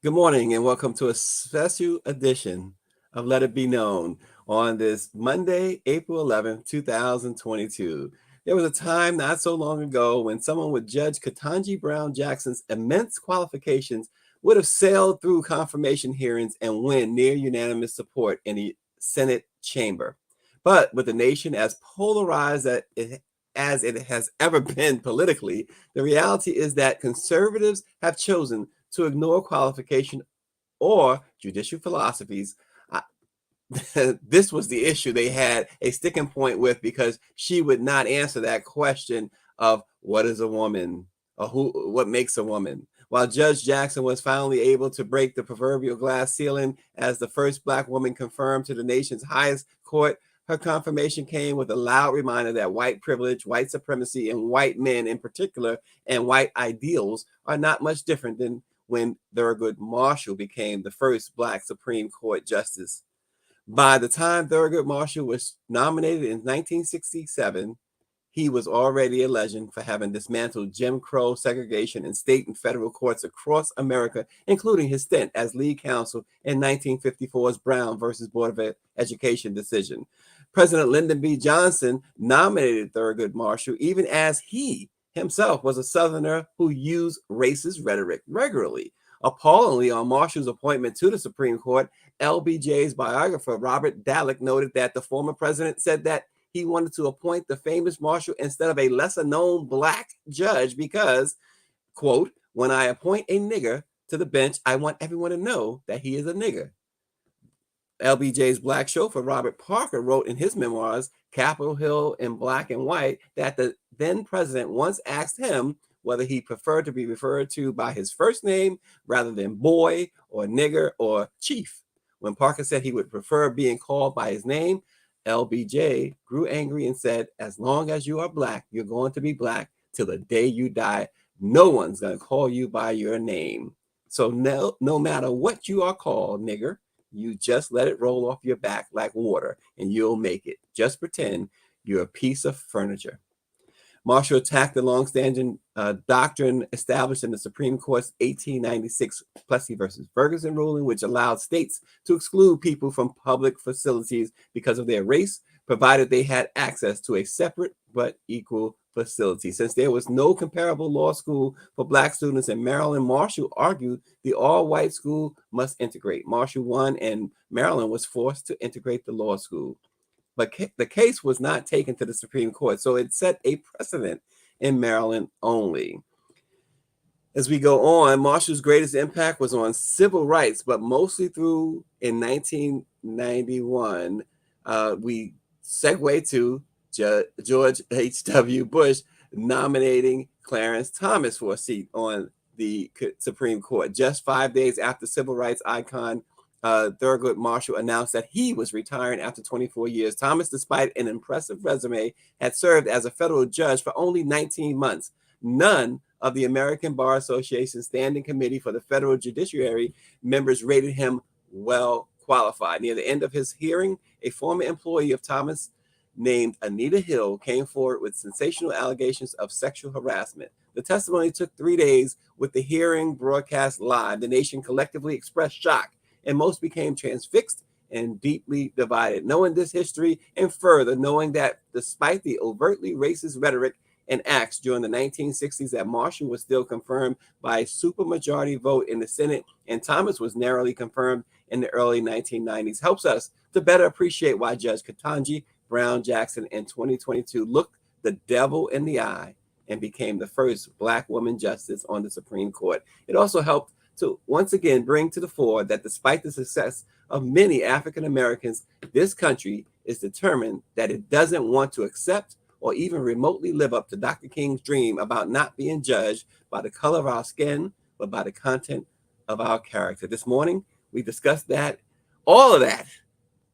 Good morning and welcome to a special edition of Let It Be Known on this Monday, April 11th, 2022. There was a time not so long ago when someone with Judge Ketanji Brown Jackson's immense qualifications would have sailed through confirmation hearings and win near unanimous support in the Senate chamber. But with the nation as polarized as it has ever been politically, the reality is that conservatives have chosen to ignore qualification or judicial philosophies. Uh, this was the issue they had a sticking point with because she would not answer that question of what is a woman or what makes a woman. While Judge Jackson was finally able to break the proverbial glass ceiling as the first Black woman confirmed to the nation's highest court, her confirmation came with a loud reminder that white privilege, white supremacy, and white men in particular, and white ideals are not much different than when Thurgood Marshall became the first Black Supreme Court justice. By the time Thurgood Marshall was nominated in 1967, he was already a legend for having dismantled Jim Crow segregation in state and federal courts across America, including his stint as lead counsel in 1954's Brown versus Board of Education decision. President Lyndon B. Johnson nominated Thurgood Marshall, even as he himself was a Southerner who used racist rhetoric regularly. Appallingly, on Marshall's appointment to the Supreme Court, LBJ's biographer, Robert Dallek, noted that the former president said that he wanted to appoint the famous Marshall instead of a lesser known Black judge because, quote, when I appoint a nigger to the bench, I want everyone to know that he is a nigger. LBJ's Black chauffeur, Robert Parker, wrote in his memoirs, Capitol Hill in Black and White, that the then president once asked him whether he preferred to be referred to by his first name rather than boy or nigger or chief. When Parker said he would prefer being called by his name, LBJ grew angry and said, as long as you are Black, you're going to be Black till the day you die. No one's going to call you by your name. So no matter what you are called, nigger, you just let it roll off your back like water and you'll make it. Just pretend you're a piece of furniture. Marshall attacked the longstanding doctrine established in the Supreme Court's 1896 Plessy versus Ferguson ruling, which allowed states to exclude people from public facilities because of their race, provided they had access to a separate but equal facility. Since there was no comparable law school for Black students in Maryland, Marshall argued the all-white school must integrate. Marshall won, and Maryland was forced to integrate the law school. But the case was not taken to the Supreme Court, so it set a precedent in Maryland only. As we go on, Marshall's greatest impact was on civil rights, but mostly through in 1991, we segue to George H.W. Bush nominating Clarence Thomas for a seat on the Supreme Court. Just 5 days after civil rights icon Thurgood Marshall announced that he was retiring after 24 years. Thomas, despite an impressive resume, had served as a federal judge for only 19 months. None of the American Bar Association's Standing Committee for the Federal Judiciary members rated him well qualified. Near the end of his hearing, a former employee of Thomas named Anita Hill came forward with sensational allegations of sexual harassment. The testimony took 3 days, with the hearing broadcast live. The nation collectively expressed shock, and most became transfixed and deeply divided. Knowing this history, and further knowing that despite the overtly racist rhetoric and acts during the 1960s, that Marshall was still confirmed by a supermajority vote in the Senate, and Thomas was narrowly confirmed in the early 1990s, helps us to better appreciate why Judge Ketanji Brown Jackson in 2022 looked the devil in the eye and became the first Black woman justice on the Supreme Court. It also helped to once again bring to the fore that despite the success of many African Americans, this country is determined that it doesn't want to accept or even remotely live up to Dr. King's dream about not being judged by the color of our skin, but by the content of our character. This morning, we discussed all of that,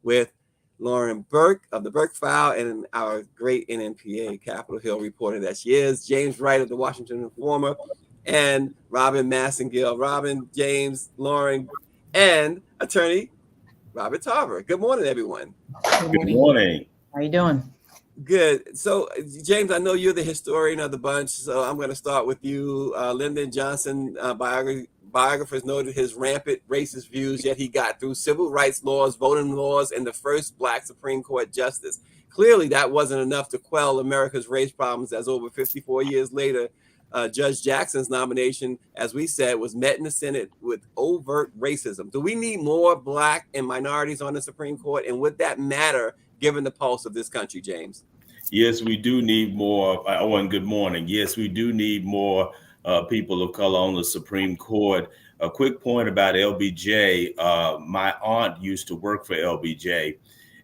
with Lauren Burke of the Burke File and our great NNPA Capitol Hill reporter that she is, James Wright of the Washington Informer, and Robin Massengill. Robin, James, Lauren, and attorney Robert Tarver. Good morning, everyone. Good morning. How you doing? Good. So, James, I know you're the historian of the bunch, so I'm going to start with you. Lyndon Johnson biographers noted his rampant racist views, yet he got through civil rights laws, voting laws, and the first Black Supreme Court justice. Clearly, that wasn't enough to quell America's race problems, as over 54 years later, Judge Jackson's nomination, as we said, was met in the Senate with overt racism. Do we need more Black and minorities on the Supreme Court? And would that matter given the pulse of this country, James? Yes, we do need more. Oh, and good morning. Yes, we do need more people of color on the Supreme Court. A quick point about LBJ. My aunt used to work for LBJ.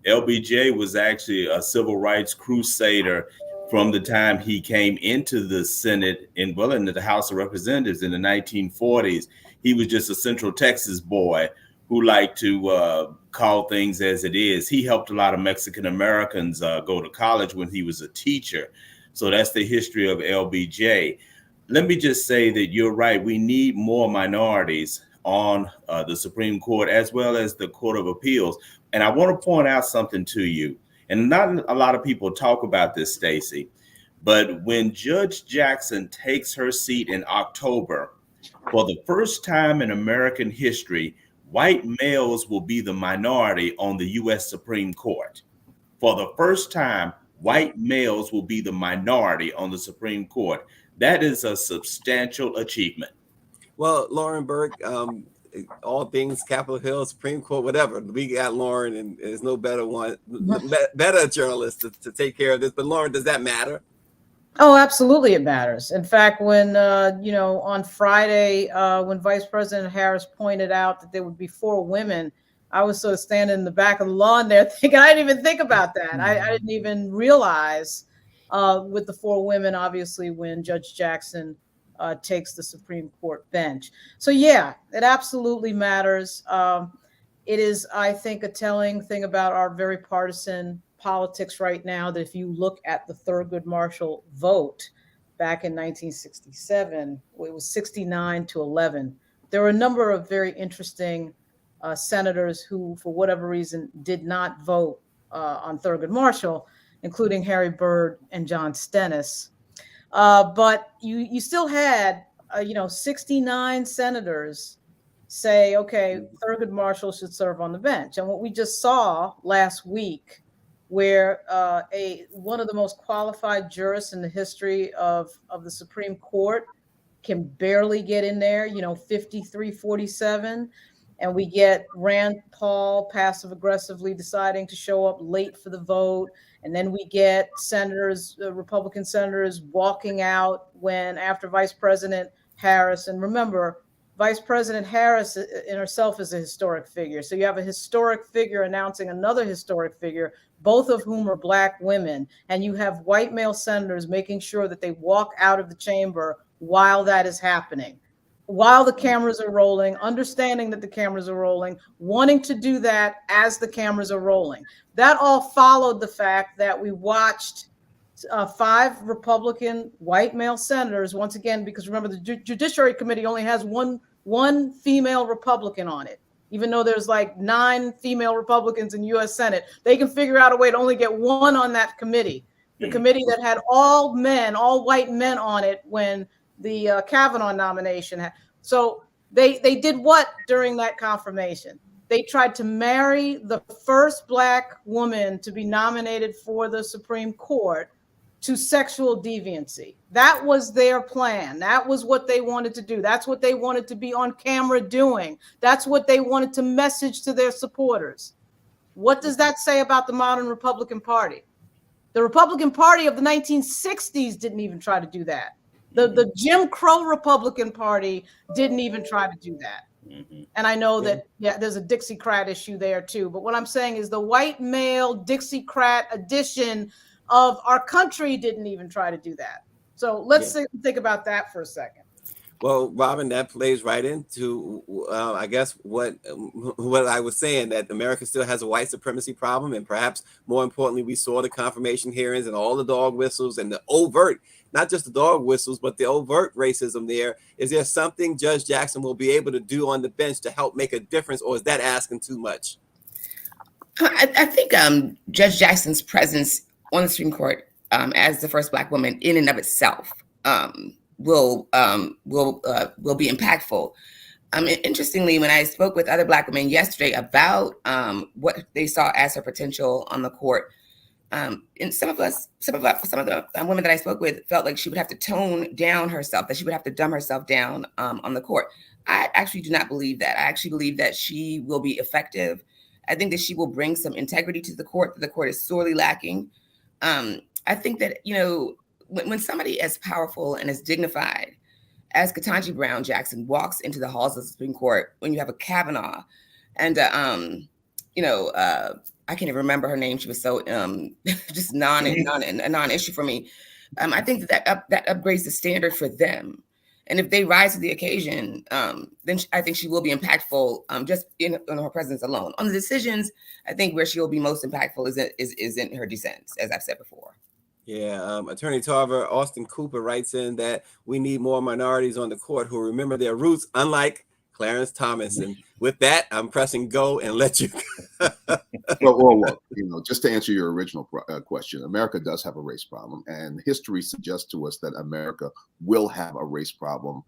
LBJ was actually a civil rights crusader from the time he came into the Senate into the House of Representatives in the 1940s. He was just a Central Texas boy who liked to call things as it is. He helped a lot of Mexican Americans go to college when he was a teacher. So that's the history of LBJ. Let me just say that you're right. We need more minorities on the Supreme Court as well as the Court of Appeals. And I want to point out something to you. And not a lot of people talk about this, Stacey, but when Judge Jackson takes her seat in October, for the first time in American history, white males will be the minority on the U.S. Supreme Court. For the first time, white males will be the minority on the Supreme Court. That is a substantial achievement. Well, Lauren Burke, all things Capitol Hill, Supreme Court, whatever. We got Lauren, and there's no better one, better journalist to take care of this. But Lauren, does that matter? Oh, absolutely, it matters. In fact, when on Friday, when Vice President Harris pointed out that there would be 4 women, I was sort of standing in the back of the lawn there thinking, I didn't even think about that. I didn't even realize with the 4 women, obviously, when Judge Jackson takes the Supreme Court bench. So, yeah, it absolutely matters. It is, I think, a telling thing about our very partisan politics right now that if you look at the Thurgood Marshall vote back in 1967, it was 69-11. There were a number of very interesting senators who, for whatever reason, did not vote on Thurgood Marshall, including Harry Byrd and John Stennis. But you still had, 69 senators say, okay, Thurgood Marshall should serve on the bench. And what we just saw last week, where one of the most qualified jurists in the history of the Supreme Court can barely get in there, 53-47. And we get Rand Paul passive aggressively deciding to show up late for the vote. And then we get senators, Republican senators, walking out after Vice President Harris. And remember, Vice President Harris in herself is a historic figure. So you have a historic figure announcing another historic figure, both of whom are Black women. And you have white male senators making sure that they walk out of the chamber while that is happening, while the cameras are rolling, understanding that the cameras are rolling, wanting to do that as the cameras are rolling. That all followed the fact that we watched 5 Republican white male senators, once again, because remember, the Judiciary Committee only has one female Republican on it. Even though there's like 9 female Republicans in U.S. Senate, they can figure out a way to only get one on that committee. The committee that had all white men on it when the Kavanaugh nomination had. So they did what during that confirmation? They tried to marry the first Black woman to be nominated for the Supreme Court to sexual deviancy. That was their plan. That was what they wanted to do. That's what they wanted to be on camera doing. That's what they wanted to message to their supporters. What does that say about the modern Republican Party? The Republican Party of the 1960s didn't even try to do that. The Jim Crow Republican Party didn't even try to do that. And I know that, there's a Dixiecrat issue there too. But what I'm saying is the white male Dixiecrat edition of our country didn't even try to do that. So let's think about that for a second. Well, Robin, that plays right into, I guess, what I was saying, that America still has a white supremacy problem. And perhaps more importantly, we saw the confirmation hearings and all the dog whistles and the overt, not just the dog whistles, but the overt racism there. Is there something Judge Jackson will be able to do on the bench to help make a difference, or is that asking too much? I think Judge Jackson's presence on the Supreme Court as the first Black woman in and of itself will be impactful. Interestingly, when I spoke with other Black women yesterday about what they saw as her potential on the court, and some of the women that I spoke with felt like she would have to tone down herself, that she would have to dumb herself down on the court. I actually do not believe that. I actually believe that she will be effective. I think that she will bring some integrity to the court that the court is sorely lacking. I think that, when somebody as powerful and as dignified as Ketanji Brown Jackson walks into the halls of the Supreme Court, when you have a Kavanaugh and, I can't even remember her name. She was so just a non-issue for me. I think that upgrades the standard for them. And if they rise to the occasion, then I think she will be impactful just in her presence alone. On the decisions, I think where she will be most impactful is in her dissents, as I've said before. Yeah, Attorney Tarver, Austin Cooper writes in that we need more minorities on the court who remember their roots, unlike Clarence Thomas. And with that, I'm pressing go and let you. Well, look, just to answer your original question, America does have a race problem, and history suggests to us that America will have a race problem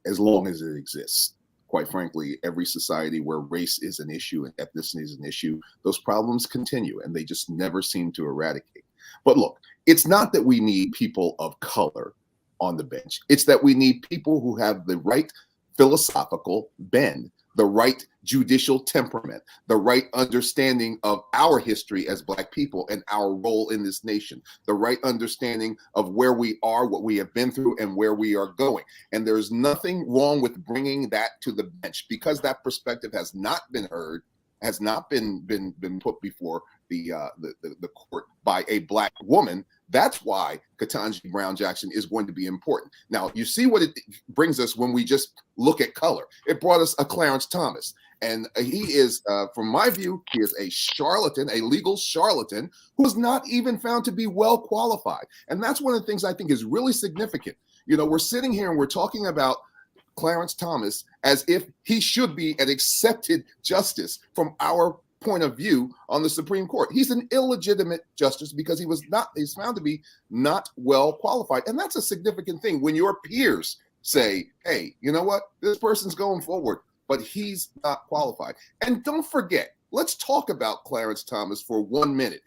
as long as it exists. Quite frankly, every society where race is an issue and ethnicity is an issue, those problems continue, and they just never seem to eradicate. But look, it's not that we need people of color on the bench. It's that we need people who have the right philosophical bend, the right judicial temperament, the right understanding of our history as Black people and our role in this nation, the right understanding of where we are, what we have been through, and where we are going. And there's nothing wrong with bringing that to the bench, because that perspective has not been heard, has not been put before the court by a Black woman. That's why Ketanji Brown Jackson is going to be important. Now, you see what it brings us when we just look at color. It brought us a Clarence Thomas. And he is, from my view, he is a charlatan, a legal charlatan, who is not even found to be well qualified. And that's one of the things I think is really significant. We're sitting here and we're talking about Clarence Thomas as if he should be an accepted justice from our point of view on the Supreme Court. He's an illegitimate justice because he's found to be not well qualified. And that's a significant thing when your peers say, hey, you know what? This person's going forward, but he's not qualified. And don't forget, let's talk about Clarence Thomas for 1 minute.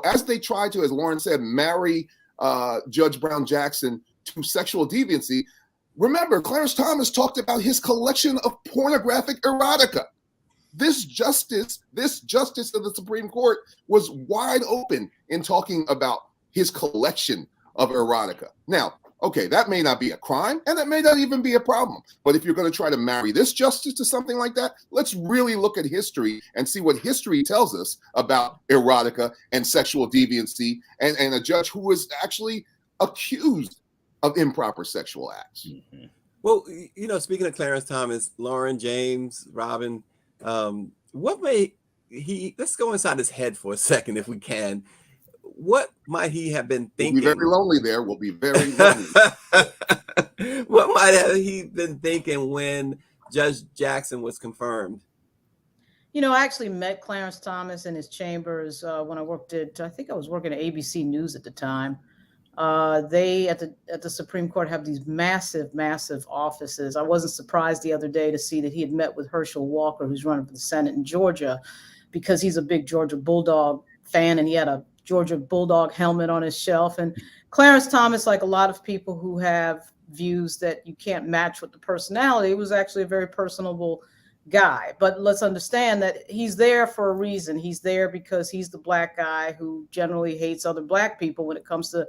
As they tried to, as Lauren said, marry Judge Brown Jackson to sexual deviancy, remember, Clarence Thomas talked about his collection of pornographic erotica. This justice of the Supreme Court was wide open in talking about his collection of erotica. Now, okay, that may not be a crime, and that may not even be a problem. But if you're going to try to marry this justice to something like that, let's really look at history and see what history tells us about erotica and sexual deviancy, and a judge who was actually accused of improper sexual acts. Mm-hmm. Well, speaking of Clarence Thomas, Lauren, James, Robin, what may let's go inside his head for a second if we can. What might he have been thinking? We'll be very lonely there. We'll be very lonely. What might have he been thinking when Judge Jackson was confirmed? I actually met Clarence Thomas in his chambers when I was working at ABC News at the time. They at the Supreme Court have these massive offices. I wasn't surprised the other day to see that he had met with Herschel Walker, who's running for the Senate in Georgia, because he's a big Georgia Bulldog fan, and he had a Georgia Bulldog helmet on his shelf. And Clarence Thomas, like a lot of people who have views that you can't match with the personality, was actually a very personable guy. But let's understand that he's there for a reason. He's there because he's the Black guy who generally hates other Black people when it comes to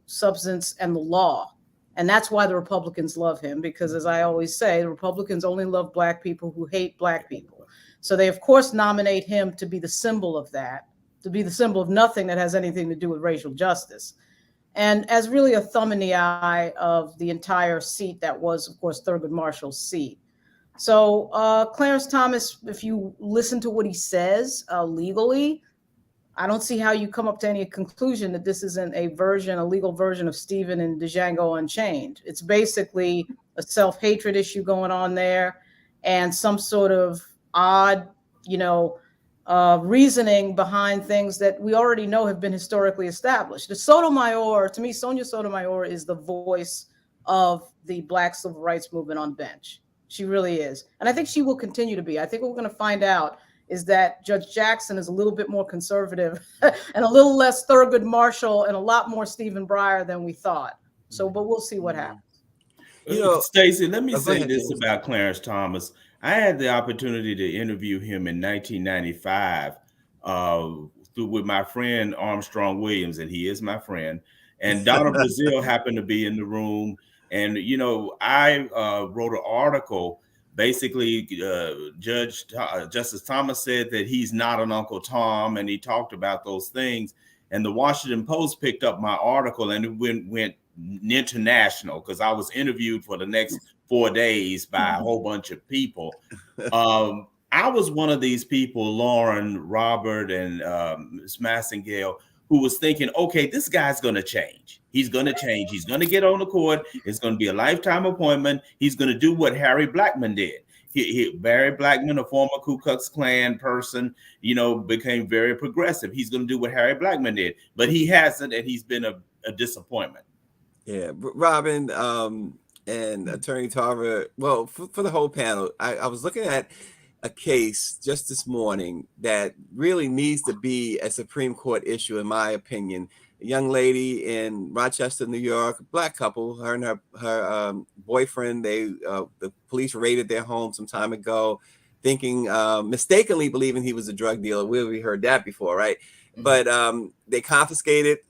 substance and the law. And that's why the Republicans love him, because as I always say, the Republicans only love Black people who hate Black people. So they, of course, nominate him to be the symbol of that, to be the symbol of nothing that has anything to do with racial justice. And as really a thumb in the eye of the entire seat that was, of course, Thurgood Marshall's seat. So Clarence Thomas, if you listen to what he says legally, I don't see how you come up to any conclusion that this isn't a legal version of Stephen and Django Unchained. It's basically a self-hatred issue going on there, and some sort of odd, reasoning behind things that we already know have been historically established. To me, Sonia Sotomayor is the voice of the Black civil rights movement on bench. She really is. And I think she will continue to be. I think what we're going to find out is that Judge Jackson is a little bit more conservative and a little less Thurgood Marshall and a lot more Stephen Breyer than we thought. So, but we'll see what happens. You know, Stacey, let me go say ahead, this James. about Clarence Thomas. I had the opportunity to interview him in 1995 with my friend Armstrong Williams, and he is my friend. And Donna Brazile happened to be in the room. And, you know, I wrote an article. Basically, Justice Thomas said that he's not an Uncle Tom, and he talked about those things. And the Washington Post picked up my article, and it went international because I was interviewed for the next 4 days by a whole bunch of people. I was one of these people, Lauren, Robert, and Ms. Massengale, who was thinking, okay, this guy's going to change. He's going to change. He's going to get on the court. It's going to be a lifetime appointment. He's going to do what Harry Blackmun did. Barry Blackman, a former Ku Klux Klan person, you know, became very progressive. He's going to do what Harry Blackman did, but he hasn't, and he's been a disappointment. Yeah, Robin and Attorney Tarver, well, for the whole panel, I was looking at a case just this morning that really needs to be a Supreme Court issue, in my opinion. A young lady in Rochester, New York, Black couple, her and her boyfriend, the police raided their home some time ago, thinking, mistakenly believing he was a drug dealer. We heard that before, right? Mm-hmm. But they confiscated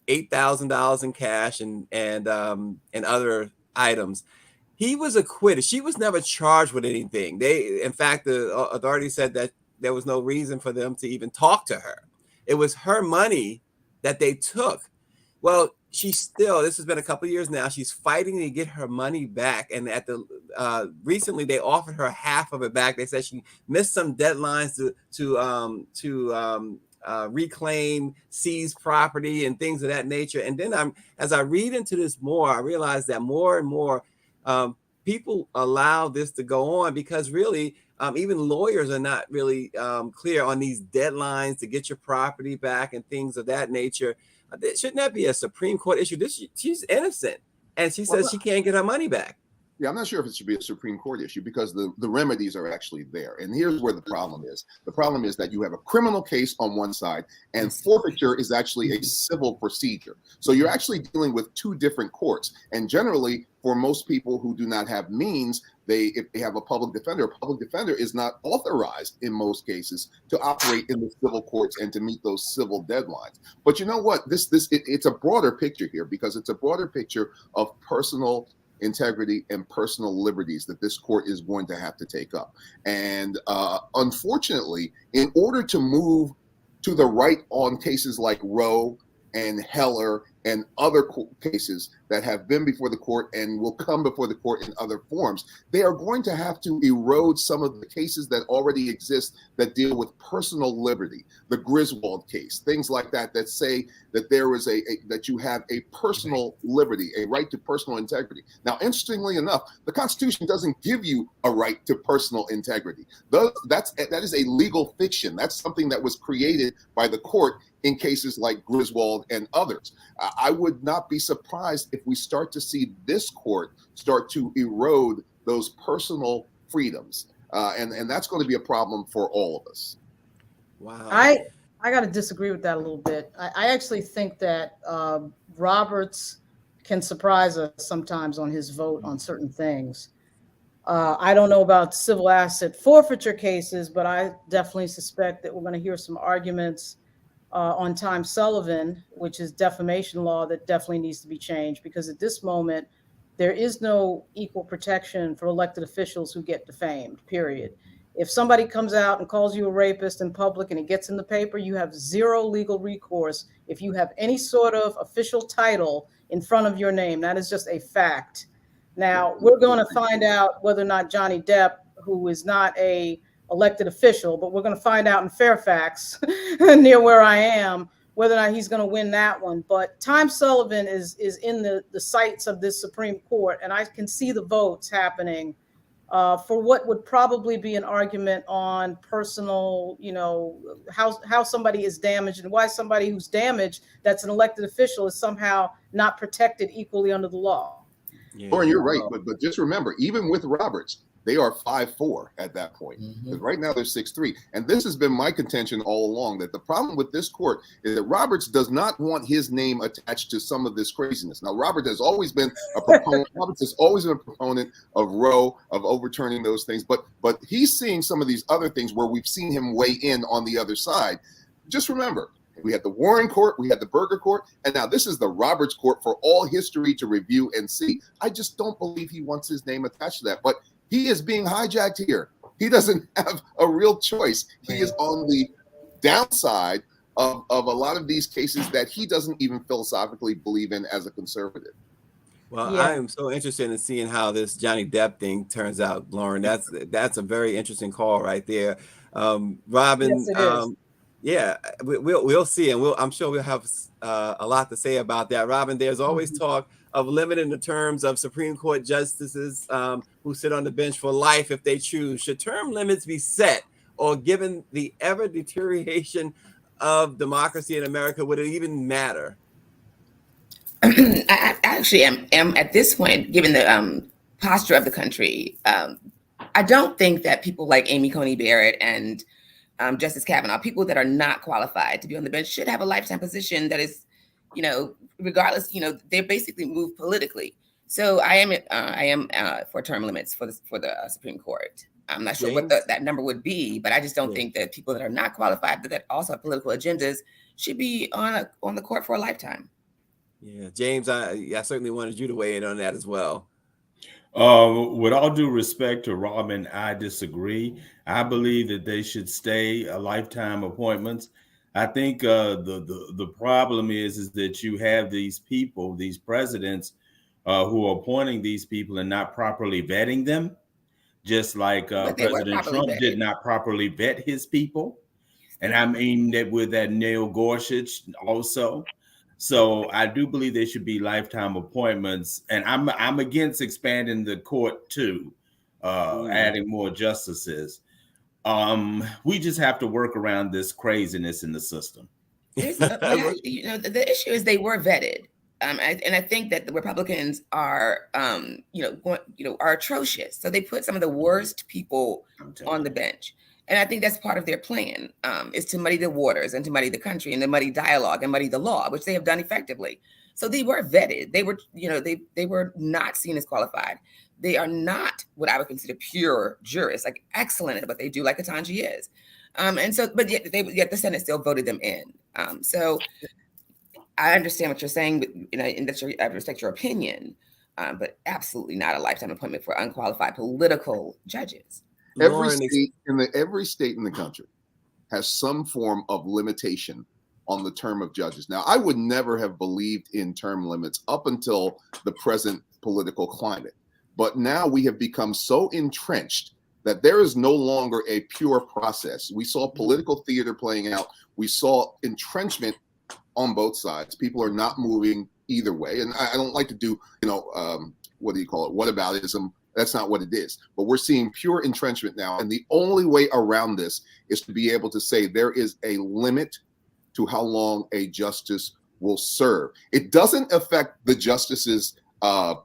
$8,000 in cash and other items. He was acquitted. She was never charged with anything. In fact, the authorities said that there was no reason for them to even talk to her. It was her money that they took. Well, this has been a couple of years now. She's fighting to get her money back. And recently they offered her half of it back. They said she missed some deadlines to reclaim seized property and things of that nature. And then as I read into this more, I realize that more and more people allow this to go on because really even lawyers are not really clear on these deadlines to get your property back and things of that nature. Shouldn't that be a Supreme Court issue? She's innocent, and she says she can't get her money back. Yeah, I'm not sure if it should be a Supreme Court issue because the remedies are actually there. And here's where the problem is. The problem is that you have a criminal case on one side and forfeiture is actually a civil procedure. So you're actually dealing with two different courts. And generally, for most people who do not have means, if they have a public defender is not authorized in most cases to operate in the civil courts and to meet those civil deadlines. But you know what? It's a broader picture here because it's a broader picture of personal integrity and personal liberties that this court is going to have to take up. And unfortunately, in order to move to the right on cases like Roe and Heller and other cases that have been before the court and will come before the court in other forms, they are going to have to erode some of the cases that already exist that deal with personal liberty. The Griswold case, things like that say that there is that you have a personal liberty, a right to personal integrity. Now, interestingly enough, the Constitution doesn't give you a right to personal integrity. That is a legal fiction. That's something that was created by the court in cases like Griswold and others. I would not be surprised if we start to see this court start to erode those personal freedoms. And that's going to be a problem for all of us. Wow. I got to disagree with that a little bit. I actually think that Roberts can surprise us sometimes on his vote on certain things. I don't know about civil asset forfeiture cases, but I definitely suspect that we're going to hear some arguments on Sullivan, which is defamation law that definitely needs to be changed because at this moment, there is no equal protection for elected officials who get defamed, period. If somebody comes out and calls you a rapist in public and it gets in the paper, you have zero legal recourse if you have any sort of official title in front of your name. That is just a fact. Now, we're going to find out whether or not Johnny Depp, who is not a elected official, but we're going to find out in Fairfax, near where I am, whether or not he's going to win that one. But Sullivan is in the sights of this Supreme Court, and I can see the votes happening for what would probably be an argument on personal, how somebody is damaged and why somebody who's damaged that's an elected official is somehow not protected equally under the law. Yeah. Lauren, you're right, but just remember, even with Roberts, they are 5-4 at that point. Because right now they're 6-3. And this has been my contention all along, that the problem with this court is that Roberts does not want his name attached to some of this craziness. Now, Roberts has always been a proponent. Roberts has always been a proponent of Roe, of overturning those things. But he's seeing some of these other things where we've seen him weigh in on the other side. Just remember, we had the Warren Court, we had the Burger Court, and now this is the Roberts Court for all history to review and see. I just don't believe he wants his name attached to that. But he is being hijacked here. He doesn't have a real choice. He is on the downside of a lot of these cases that he doesn't even philosophically believe in as a conservative. Well, I am so interested in seeing how this Johnny Depp thing turns out, Lauren. That's a very interesting call right there. Robin, Yes, it is. yeah, we'll see, and I'm sure we'll have a lot to say about that. Robin, there's always talk of limiting the terms of Supreme Court justices who sit on the bench for life if they choose. Should term limits be set, or given the ever deterioration of democracy in America, would it even matter? I actually am at this point, given the posture of the country, I don't think that people like Amy Coney Barrett and Justice Kavanaugh, people that are not qualified to be on the bench, should have a lifetime position that is, regardless, they're basically moved politically. So I am for term limits for the Supreme Court. I'm not sure what that number would be, but I just don't think that people that are not qualified, but that also have political agendas, should be on the court for a lifetime. Yeah, James, I certainly wanted you to weigh in on that as well. With all due respect to Robin, I disagree. I believe that they should stay lifetime appointments. I think the problem is that you have these people, these presidents, who are appointing these people and not properly vetting them, just like President Trump did not properly vet his people. And I mean that with that Neil Gorsuch also. So I do believe there should be lifetime appointments, and I'm against expanding the court too, adding more justices. We just have to work around this craziness in the system. The issue is they were vetted, and I think that the Republicans are, are atrocious. So they put some of the worst people on the bench. And I think that's part of their plan, is to muddy the waters and to muddy the country and to muddy dialogue and muddy the law, which they have done effectively. So they were vetted. They were, they were not seen as qualified. They are not what I would consider pure jurists, like excellent at what they do, like Ketanji is. And so, but yet the Senate still voted them in. So I understand what you're saying, and I respect your opinion, but absolutely not a lifetime appointment for unqualified political judges. Every state in the country has some form of limitation on the term of judges. Now, I would never have believed in term limits up until the present political climate. But now we have become so entrenched that there is no longer a pure process. We saw political theater playing out. We saw entrenchment on both sides. People are not moving either way. And I don't like to do, what do you call it? Whataboutism. That's not what it is. But we're seeing pure entrenchment now. And the only way around this is to be able to say there is a limit to how long a justice will serve. It doesn't affect the justice's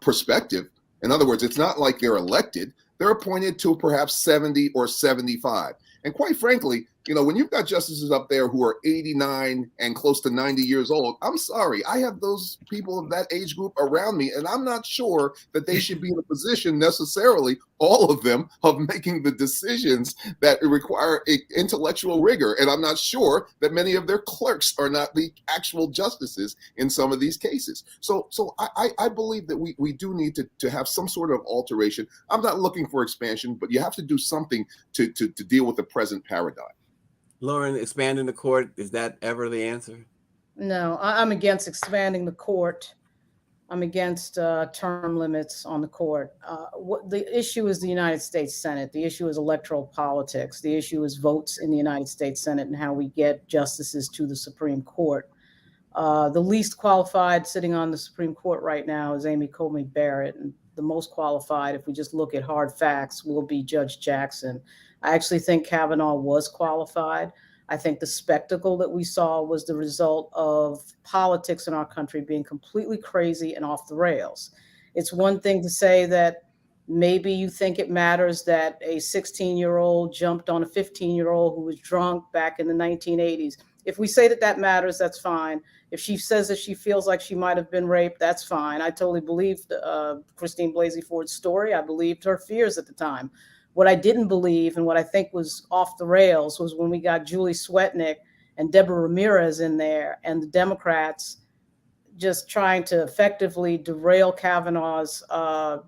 perspective. In other words, it's not like they're elected. They're appointed to perhaps 70 or 75. And quite frankly, when you've got justices up there who are 89 and close to 90 years old, I'm sorry, I have those people of that age group around me, and I'm not sure that they should be in a position necessarily, all of them, of making the decisions that require intellectual rigor. And I'm not sure that many of their clerks are not the actual justices in some of these cases. So I believe that we do need to have some sort of alteration. I'm not looking for expansion, but you have to do something to deal with the present paradigm. Lauren, expanding the court, is that ever the answer? No, I'm against expanding the court. I'm against term limits on the court. What the issue is the United States Senate. The issue is electoral politics. The issue is votes in the United States Senate and how we get justices to the Supreme Court. The least qualified sitting on the Supreme Court right now is Amy Coney Barrett, and the most qualified, if we just look at hard facts, will be Judge Jackson. I actually think Kavanaugh was qualified. I think the spectacle that we saw was the result of politics in our country being completely crazy and off the rails. It's one thing to say that maybe you think it matters that a 16-year-old jumped on a 15-year-old who was drunk back in the 1980s. If we say that that matters, that's fine. If she says that she feels like she might have been raped, that's fine. I totally believed Christine Blasey Ford's story. I believed her fears at the time. What I didn't believe, and what I think was off the rails, was when we got Julie Swetnick and Deborah Ramirez in there, and the Democrats just trying to effectively derail Kavanaugh's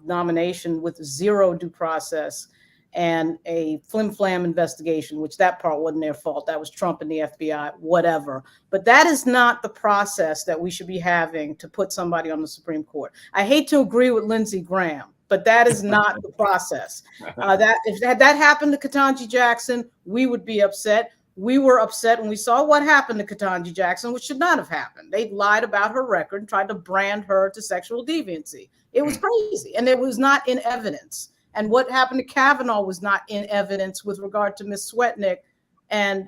nomination with zero due process and a flim-flam investigation, which that part wasn't their fault. That was Trump and the FBI, whatever. But that is not the process that we should be having to put somebody on the Supreme Court. I hate to agree with Lindsey Graham, but that is not the process. If that happened to Ketanji Jackson, we would be upset. We were upset when we saw what happened to Ketanji Jackson, which should not have happened. They lied about her record and tried to brand her to sexual deviancy. It was crazy, and it was not in evidence. And what happened to Kavanaugh was not in evidence with regard to Ms. Swetnick and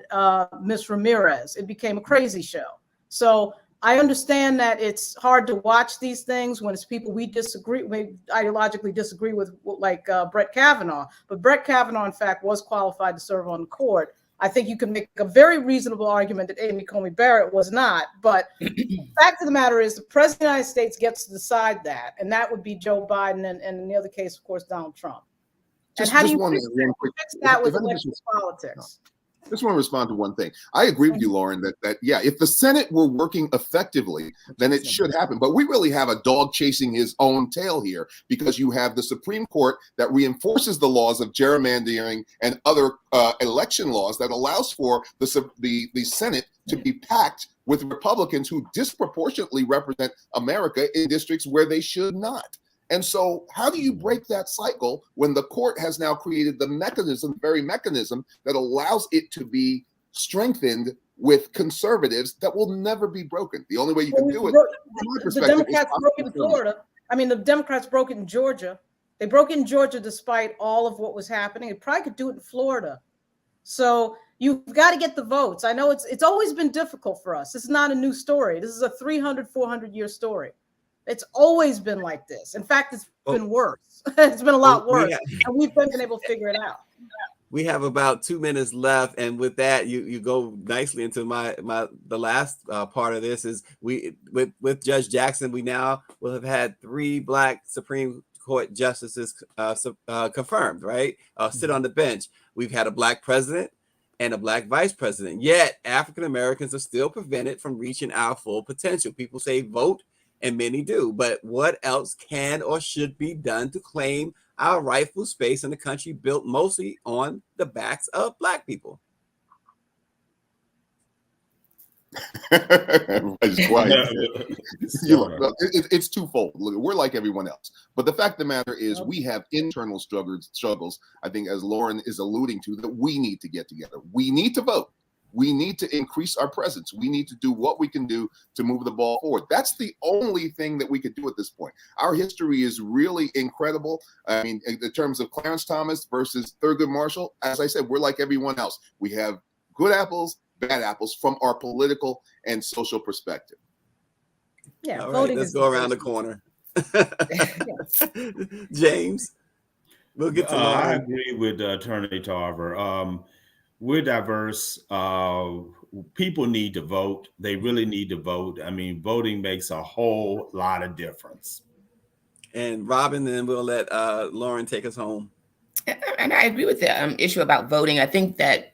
Ms. Ramirez. It became a crazy show. So I understand that it's hard to watch these things when it's people we ideologically disagree with, like Brett Kavanaugh. But Brett Kavanaugh, in fact, was qualified to serve on the court. I think you can make a very reasonable argument that Amy Coney Barrett was not. But the fact of the matter is the president of the United States gets to decide that. And that would be Joe Biden and in the other case, of course, Donald Trump. And how do you fix that with electoral politics? I just want to respond to one thing. I agree with you, Lauren, that yeah, if the Senate were working effectively, then it should happen. But we really have a dog chasing his own tail here, because you have the Supreme Court that reinforces the laws of gerrymandering and other election laws that allows for the Senate to be packed with Republicans who disproportionately represent America in districts where they should not. And so how do you break that cycle when the court has now created the very mechanism that allows it to be strengthened with conservatives that will never be broken? The only way you can do it, the Democrats broke it in Florida. I mean, the Democrats broke it in Georgia. They broke it in Georgia despite all of what was happening. They probably could do it in Florida. So you've got to get the votes. I know it's always been difficult for us. This is not a new story. This is a 400-year story. It's always been like this. In fact, it's been worse. It's been a lot worse. And we've been able to figure it out. We have about 2 minutes left. And with that, you go nicely into the last part of this is with Judge Jackson, we now will have had 3 Black Supreme Court justices confirmed, right? Sit on the bench. We've had a Black president and a Black vice president. Yet African Americans are still prevented from reaching our full potential. People say vote, and many do. But what else can or should be done to claim our rightful space in a country built mostly on the backs of Black people? Everybody's quiet. It's twofold. Look, we're like everyone else. But the fact of the matter is we have internal struggles, I think, as Lauren is alluding to, that we need to get together. We need to vote. We need to increase our presence. We need to do what we can do to move the ball forward. That's the only thing that we could do at this point. Our history is really incredible. I mean, in terms of Clarence Thomas versus Thurgood Marshall, as I said, we're like everyone else. We have good apples, bad apples from our political and social perspective. Yeah, all right, let's go around the corner. James, we'll get to I agree with Attorney Tarver. We're diverse. People need to vote. They really need to vote. I mean, voting makes a whole lot of difference. And Robin, then we'll let Lauren take us home. And I agree with the issue about voting. I think that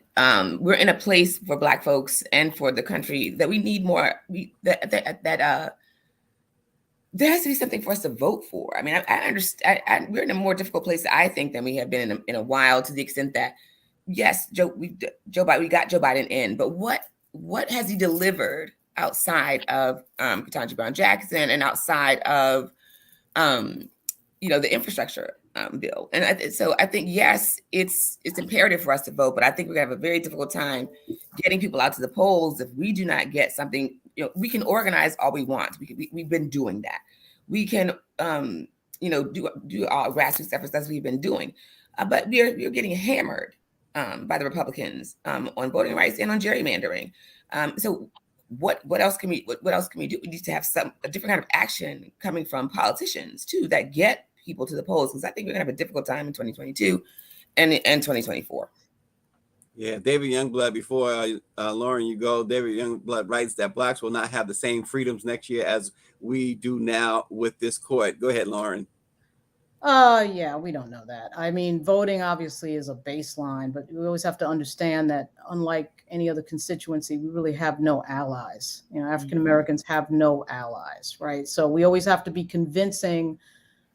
we're in a place for Black folks and for the country that we need more. There has to be something for us to vote for. I mean, I understand. We're in a more difficult place, I think, than we have been in a while, to the extent that, yes, we got Joe Biden in, but what has he delivered outside of Ketanji Brown Jackson and outside of the infrastructure bill? And so I think, yes, it's imperative for us to vote, but I think we're gonna have a very difficult time getting people out to the polls if we do not get something. We can organize all we want. We've been doing that. We can do all grassroots efforts as we've been doing, but we're getting hammered by the Republicans on voting rights and on gerrymandering. So what else can we do? We need to have a different kind of action coming from politicians too that get people to the polls, because I think we're gonna have a difficult time in 2022 and 2024. Yeah, David Youngblood, before Lauren, you go, David Youngblood writes that blacks will not have the same freedoms next year as we do now with this court. Go ahead, Lauren. Yeah, we don't know that. I mean, voting obviously is a baseline, but we always have to understand that unlike any other constituency, we really have no allies. You know, African Americans have no allies, right? So we always have to be convincing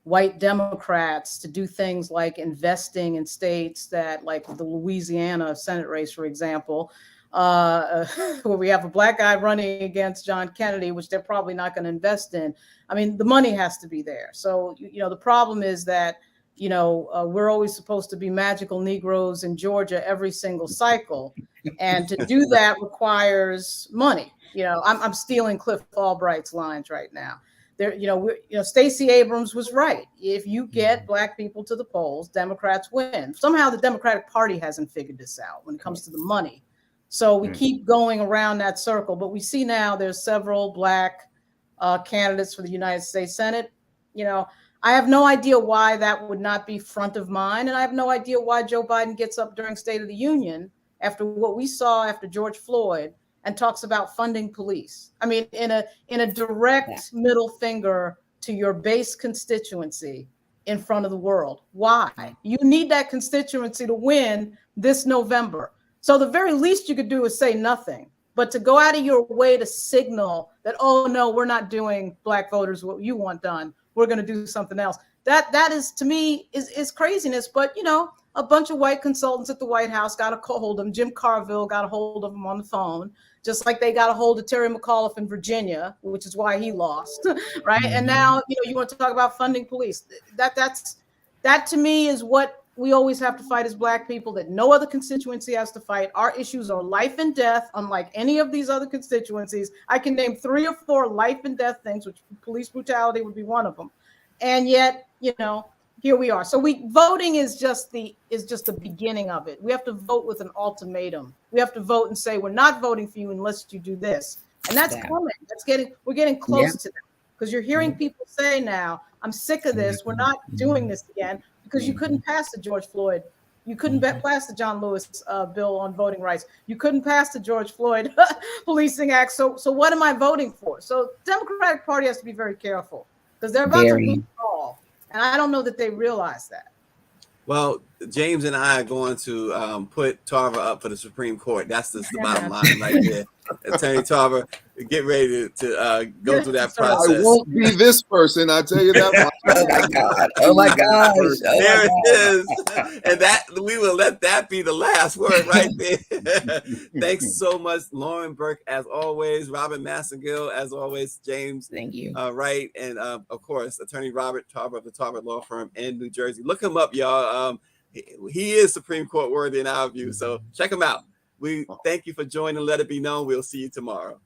white Democrats to do things like investing in states that, like the Louisiana Senate race, for example, where we have a black guy running against John Kennedy, which they're probably not going to invest in. I mean, the money has to be there. So, the problem is that, we're always supposed to be magical Negroes in Georgia every single cycle. And to do that requires money. I'm stealing Cliff Albright's lines right now. There, Stacey Abrams was right. If you get black people to the polls, Democrats win. Somehow the Democratic Party hasn't figured this out when it comes to the money. So we keep going around that circle, but we see now there's several black candidates for the United States Senate. I have no idea why that would not be front of mind. And I have no idea why Joe Biden gets up during State of the Union after what we saw after George Floyd and talks about funding police. I mean, in a direct middle finger to your base constituency in front of the world. Why? You need that constituency to win this November. So the very least you could do is say nothing. But to go out of your way to signal that, oh, no, we're not doing black voters what you want done, we're going to do something else. That is, to me, is craziness. But, a bunch of white consultants at the White House got a hold of him. Jim Carville got a hold of him on the phone, just like they got a hold of Terry McAuliffe in Virginia, which is why he lost, right? And now, you want to talk about funding police. That to me is what we always have to fight as black people, that no other constituency has to fight. Our issues are life and death, unlike any of these other constituencies. I can name 3 or 4 life and death things, which police brutality would be one of them. And yet, here we are. So voting is just the beginning of it. We have to vote with an ultimatum. We have to vote and say, we're not voting for you unless you do this. And that's coming. We're getting close to that, because you're hearing people say now, I'm sick of this. We're not doing this again, because you couldn't pass the George Floyd. You couldn't pass the John Lewis bill on voting rights. You couldn't pass the George Floyd Policing Act. So what am I voting for? So the Democratic Party has to be very careful, because they're about to lose it all. And I don't know that they realize that. Well, James and I are going to put Tarver up for the Supreme Court. That's the bottom line right there. Attorney Tarver, get ready to go through that process. I won't be this person, I tell you that. Oh my gosh. There it is. And that we will let that be the last word right there. Thanks so much, Lauren Burke, as always, Robert Massengill, as always, James. Thank you. Right. And of course, Attorney Robert Tarver of the Tarver Law Firm in New Jersey. Look him up, y'all. He is Supreme Court worthy in our view. So check him out. We thank you for joining. Let it be known. We'll see you tomorrow.